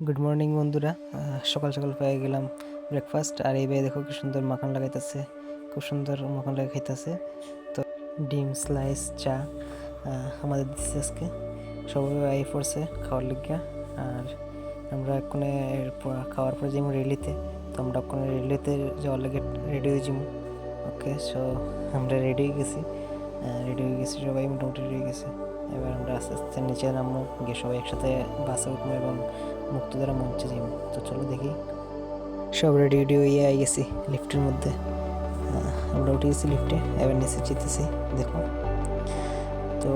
Good morning বন্ধুরা। সকাল সকাল পেয়ে গেলাম ব্রেকফাস্ট। আর এই ভাই দেখো কি সুন্দর মাখন লাগাইতেছে, খুব সুন্দর মাখন লাগা খাইতেছে। তো ডিম স্লাইস চা আমাদের দিচ্ছে আজকে, সবাই আই পড়ছে খাওয়ার লিগা। আর আমরা এক্ষণে খাওয়ার পরে যাবো রেলিতে। তো আমরা এক্ষণে রেলিতে যাওয়ার লাগে রেডি হয়ে যাবো। ওকে, সো আমরা রেডি হয়ে গেছি সবাই মোটামুটি রেডি হয়ে গেছে। এবার আমরা আস্তে আস্তে নিচে নামবো, গিয়ে সবাই একসাথে বাসে উঠবো এবং মুক্তধারা মঞ্চে যাবো। তো চলো দেখি। সব রেডি হয়ে গেছি লিফটের মধ্যে। আমরা উঠে গেছি লিফটে, এবার নিচে যেতেছি। দেখো তো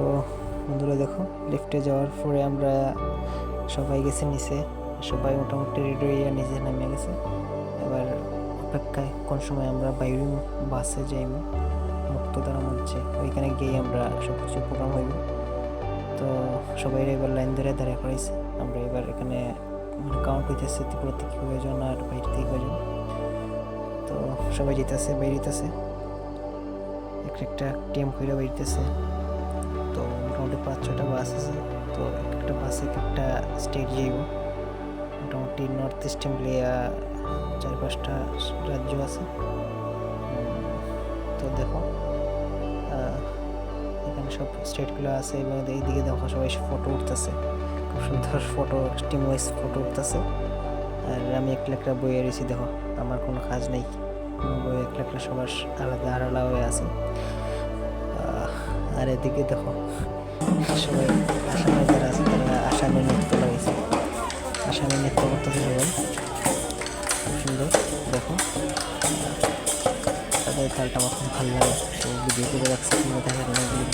বন্ধুরা, দেখো লিফটে যাওয়ার পরে আমরা সবাই গেছি নিচে, সবাই মোটামুটি রেডি হয়ে নিচে নামিয়ে গেছে। এবার অপেক্ষায় কোন সময় আমরা বাইরে বাসে যাইব মুক্তধারা মঞ্চে, ওইখানে গিয়ে আমরা সব কিছু প্রোগ্রাম হইব। তো সবাই এবার লাইন ধরে দাঁড়িয়ে করাইছে। আমরা এবার এখানে কাউন্ট হইতেছে ত্রিপুরা থেকে কয়জন আর বাইরে থেকে কয়জন। তো সবাই যেতেছে, বাইরেতেছে একটা টিম করে বাইরেতেছে। তো মোটামুটি 5-6টা বাস আছে। তো একটা বাসে একটা স্টেট যাইব। মোটামুটি নর্থ ইস্টে মিলিয়ে 4-5টা রাজ্য আছে। তো দেখো এখানে সব স্টেটগুলো আছে এবং এইদিকে দেখো সবাই ফটো উঠতেছে, খুব সুন্দর ফটো, টিম ওয়াইজ ফটো উঠতেছে। আর আমি একলা বইয়ে রয়েছি, দেখো আমার কোনো কাজ নেই, বই একলা সবার আলাদা আলাদা হয়ে আছে। আর এদিকে দেখো সবাই আসামে যারা আছে তারা আসামে নৃত্য লাগাইছে, আসামে নৃত্য করতেছে সবাই, খুব সুন্দর। দেখো তাদের তালটা আমার খুব ভালো লাগে, তো ভিডিও করে রাখছে, তোমরা দেখার জন্য।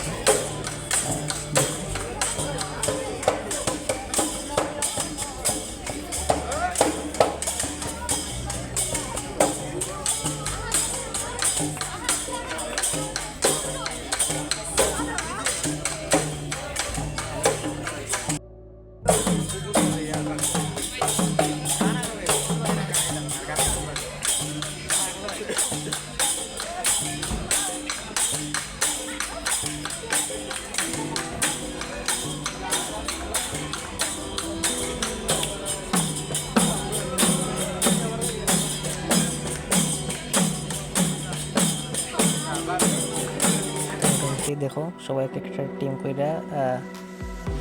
দেখো সবাই একটা টিম কইরা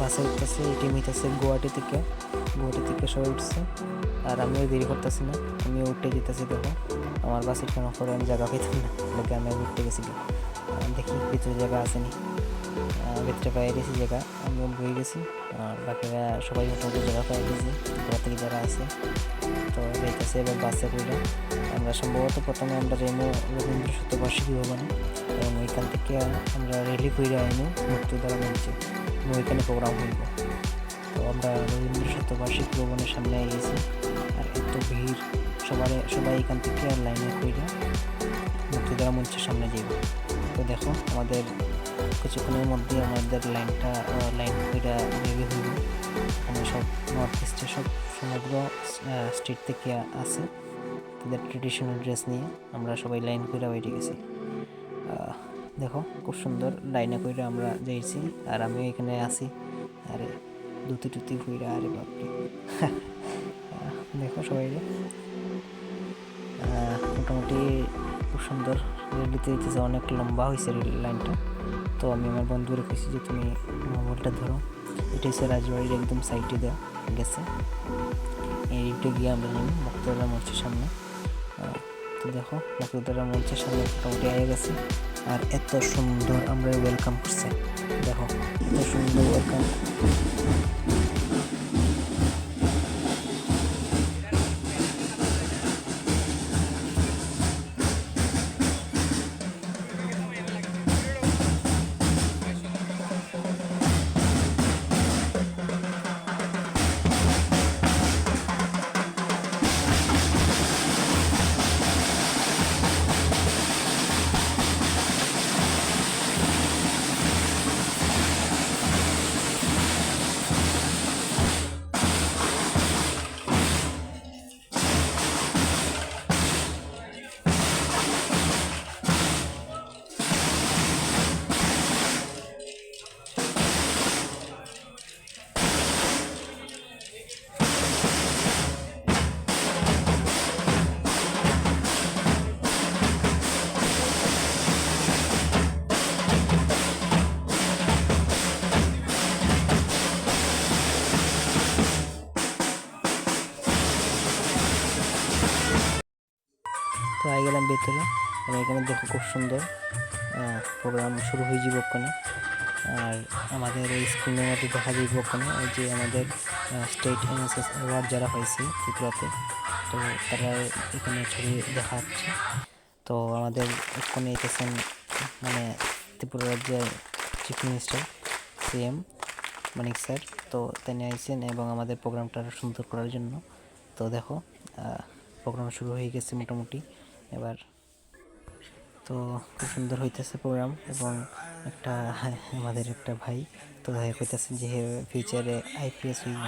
বাসে উঠতেছে। এই টিম হইতেছে গুয়াহাটি থেকে সবাই উঠছে। আর আমিও দেরি করতেছি না, আমিও উঠতে যেতেছি। দেখো আমার বাসের কেন করে আমি জায়গা পেতাম না, লোকে আমি উঠতে গেছি। দেখি ভিতরে জায়গা আসেনি, ভিতরে পাই গেছি জায়গা, আমিও বয়ে গেছি। আর বাকিরা সবাই মোটামুটি জায়গা পাই গেছি, গোয়া থেকে যারা আছে। তো যাইতেছে এবার বাসে করে। আমরা সম্ভবত প্রথমে আমরা যাইমু রবীন্দ্র শতবার্ষিকী ভবনে, এবং ওইখান থেকে আমরা রেলি করে আইমু মুক্তধারা মঞ্চে, এবং ওইখানে প্রোগ্রাম হইব। তো আমরা রবীন্দ্র শতবার্ষিকী ভবনের সামনে গেছি। আর এত ভিড়, সবাই এখান থেকে লাইনে করে মুক্তধারা মঞ্চের সামনে যাইব। তো দেখো আমাদের কিছুক্ষণের মধ্যে আমাদের লাইন করে রেডি হইব। এখানে সব নর্থ ইস্টের সব সমগ্র স্টেট থেকে আছে, তাদের ট্রেডিশনাল ড্রেস নিয়ে আমরা সবাই লাইন করে বেরিয়ে গেছি। দেখো খুব সুন্দর লাইনে করে আমরা যাইছি, আর আমিও এখানে আছি। আরে ধুতি ফুইরা, আরে বাপরে দেখো সবাই মোটামুটি খুব সুন্দর রেলিতে হইতেছে, অনেক লম্বা হয়েছে রেল লাইনটা। তো আমি আমার বন্ধুরে কইছি যে তুমি মোবাইলটা ধরো, এটা হচ্ছে রাজবাড়ির একদম সাইডে দেওয়া গেছে। এইটা গিয়ে আমরা নেব মুক্তধারা মঞ্চের সামনে। তো দেখো মুক্তধারা মঞ্চের সামনে মোটামুটি আগে গেছে। আর এত সুন্দর আমরা ওয়েলকাম করছে, দেখো এত সুন্দর ওয়েলকাম। তো আই গেলাম ভেতরে এবং এখানে দেখো খুব সুন্দর প্রোগ্রাম শুরু হয়ে যাব ওখানে। আর আমাদের এই স্ক্রিনের মধ্যে দেখা যাইব ওখানে ওই যে আমাদের স্টেট এনএসএস অ্যাওয়ার্ড যারা হয়েছে ত্রিপুরাতে, তো তারা এখানে ছবি দেখা যাচ্ছে। তো আমাদের ওখানে এসেছেন মানে ত্রিপুরা রাজ্যের চিফ মিনিস্টার সিএম মানিক স্যার, তো তিনি আইছেন এবং আমাদের প্রোগ্রামটা আরো সুন্দর করার জন্য। তো দেখো প্রোগ্রাম শুরু হয়ে গেছে মোটামুটি এবার। তো খুব সুন্দর হইতেছে প্রোগ্রাম এবং একটা আমাদের একটা ভাই তো দেখা কইতেছে যে ফিউচারে আইপিএস হইব।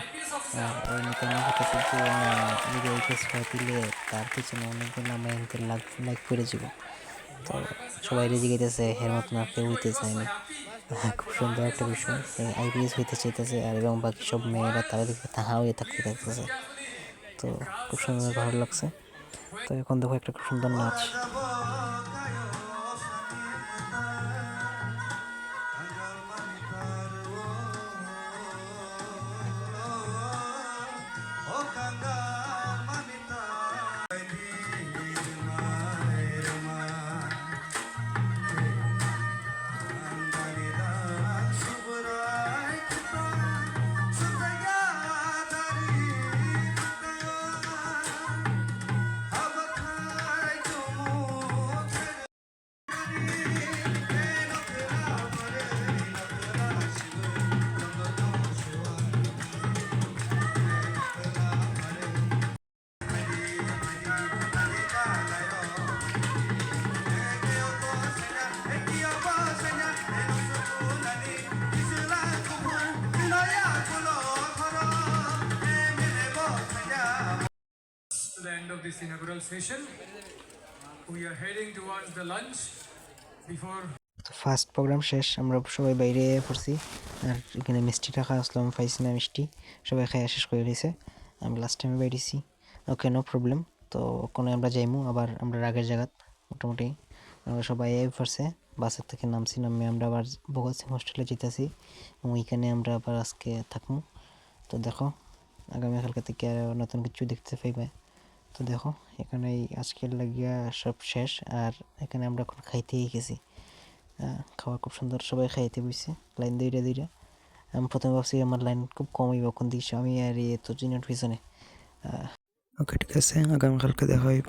আর ওই নিতে না হইতেছে যে না যদি আইপিএস হয়ে দিলে তার পিছনে অনেকগুলো মাইন্ডের লাইক করে যাব। তো সবাই জিজ্ঞাসা এর মতন আর কেউ হইতে চায়নি। খুব সুন্দর একটা বিষয়, আইপিএস হইতে চাইতেছে আর এবং বাকি সব মেয়েরা তারা দেখতে তাহা হয়ে থাকতে থাকতেছে। তো খুব সুন্দর ভালো লাগছে। তো এখন দেখো একটা খুব সুন্দর নাচ। To the end of this inaugural session, we are heading towards the lunch. Before first program শেষ, আমরা সবাই বাইরে পড়ছি। আর এখানে মিষ্টি টাকা আসলাম, পাইছি না মিষ্টি, সবাই খাইয়া শেষ করে দিয়েছে। আমি লাস্ট টাইমে বাইরেছি। ওকে, নো প্রবলেম। তো ওখানে আমরা যাইমু আবার আমরা আগের জায়গাত মোটামুটি আমরা সবাই পড়ছে। বাসের থেকে নামছি, নামে আমরা আবার ভগৎ সিং হোস্টেলে যেতেছি এবং ওইখানে আমরা আবার আজকে থাকবো। তো দেখো আগামীকালকে থেকে নতুন কিছু দেখতে পাইবে। তো দেখো এখানে আজকের লাগিয়া সব শেষ। আর এখানে আমরা এখন খাইতেই গেছি। খাওয়া খুব সুন্দর, সবাই খাইতে বসছে লাইন দুইটা দুইটা। আমি প্রথমে ভাবছি আমার লাইন খুব কম হইব, কোন দিকে আমি আর তো চিনার পিছনে। ওকে, ঠিক আছে, আগামীকালকে দেখা হইব।